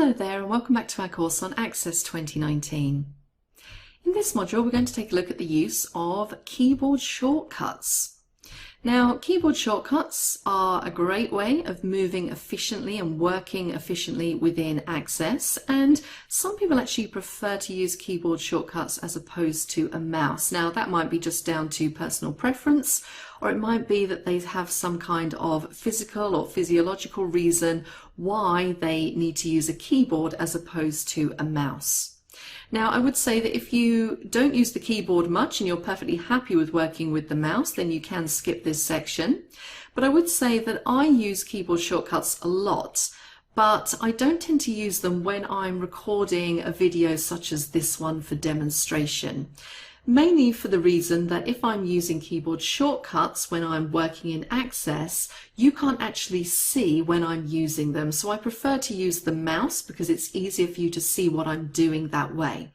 Hello there and welcome back to our course on Access 2019. In this module we're going to take a look at the use of keyboard shortcuts. Now, keyboard shortcuts are a great way of moving efficiently and working efficiently within Access, and some people actually prefer to use keyboard shortcuts as opposed to a mouse. Now that might be just down to personal preference, or it might be that they have some kind of physical or physiological reason why they need to use a keyboard as opposed to a mouse. Now, I would say that if you don't use the keyboard much and you're perfectly happy with working with the mouse, then you can skip this section. But I would say that I use keyboard shortcuts a lot, but I don't tend to use them when I'm recording a video such as this one for demonstration. Mainly for the reason that if I'm using keyboard shortcuts when I'm working in Access, you can't actually see when I'm using them. So I prefer to use the mouse because it's easier for you to see what I'm doing that way.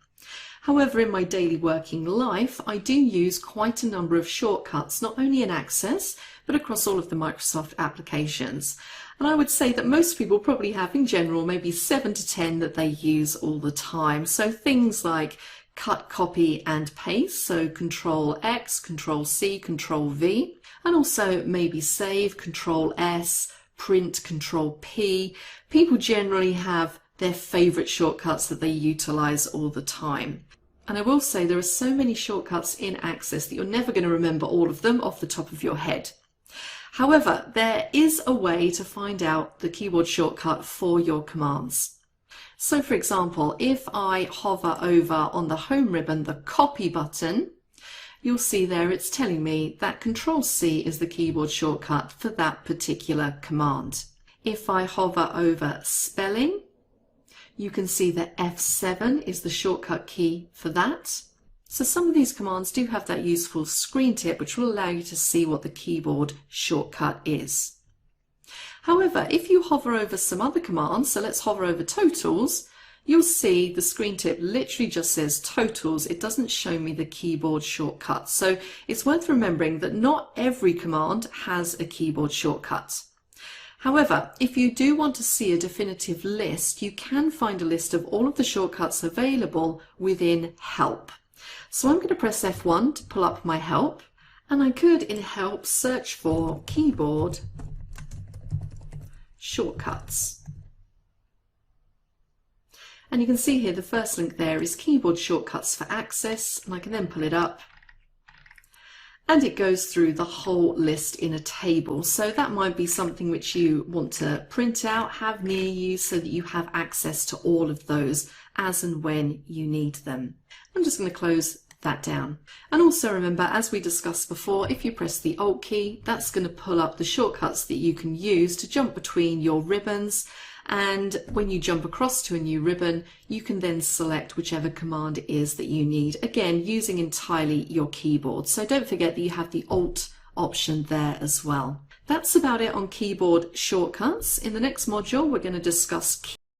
However, in my daily working life, I do use quite a number of shortcuts, not only in Access, but across all of the Microsoft applications. And I would say that most people probably have in general maybe 7 to 10 that they use all the time. So things like cut, copy and paste, so Control X, Control C, Control V, and also maybe save, Control S, print, Control P. People generally have their favorite shortcuts that they utilize all the time. And I will say there are so many shortcuts in Access that you're never going to remember all of them off the top of your head. However, there is a way to find out the keyboard shortcut for your commands. So for example, if I hover over on the home ribbon, the copy button, you'll see there it's telling me that Control C is the keyboard shortcut for that particular command. If I hover over spelling, you can see that F7 is the shortcut key for that. So some of these commands do have that useful screen tip which will allow you to see what the keyboard shortcut is. However, if you hover over some other commands, so let's hover over totals, you'll see the screen tip literally just says totals. It doesn't show me the keyboard shortcut. So it's worth remembering that not every command has a keyboard shortcut. However, if you do want to see a definitive list, you can find a list of all of the shortcuts available within Help. So I'm going to press F1 to pull up my Help, and I could in Help search for keyboard shortcuts. And you can see here the first link there is keyboard shortcuts for Access, and I can then pull it up and it goes through the whole list in a table. So that might be something which you want to print out, have near you so that you have access to all of those as and when you need them. I'm just going to close that down. And also remember, as we discussed before, if you press the Alt key, that's going to pull up the shortcuts that you can use to jump between your ribbons. And when you jump across to a new ribbon, you can then select whichever command it is that you need, again using entirely your keyboard. So don't forget that you have the Alt option there as well. That's about it on keyboard shortcuts. In the next module, we're going to discuss